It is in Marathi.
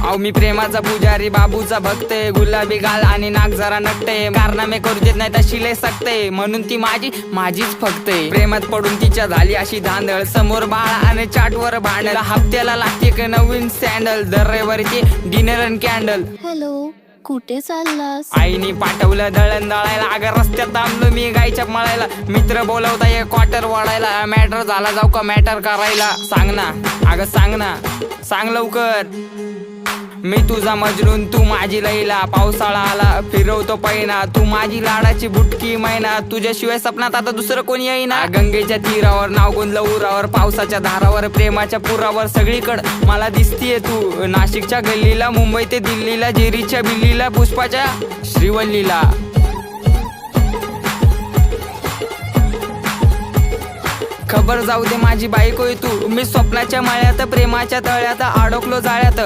अहो मी प्रेमाचा पुजारी, बाबूचा भक्त, गुलाबी गाल आणि नाक जरा नकटे, कारनामे करू देत नाही तशी लय सकते, म्हणून ती माझीच फक्त. प्रेमात पडून तिच्या झाली अशी धांदळ, समोर बाळा आणि चाटवर भांडल, हप्त्याला लागते एक नवीन सँडल, दर रविवारीची डिनर अँड कॅन्डल. हॅलो, कुठे चाललास? आईने पाठवलं दळण दळायला, अगं रस्त्यात थांबलो मी गायच्या मळायला, मित्र बोलवता एक क्वार्टर वाढायला, मॅटर झाला जाऊ का मॅटर करायला, सांग ना अगं सांग ना, सांग लवकर. मी तुझा मजनून तू माझी लैला, पावसाळा आला फिरवतो पैना, तू माझी लाडाची बुटकी मैना, तुझ्याशिवाय सपनात आता दुसरं कोणी येईना. गंगेच्या तीरावर नाव गुंजलं उरावर, पावसाच्या धारावर, प्रेमाच्या पुरावर, सगळीकडं मला दिसतीये तू. नाशिकच्या गल्लीला, मुंबई ते दिल्लीला, जेरीच्या बिल्लीला, पुष्पाच्या श्रीवल्लीला. खबर जाऊ दे माझी बायकोय तू, मी स्वप्नाच्या माळ्यात, प्रेमाच्या तळ्यात अडकलो जाळ्यात.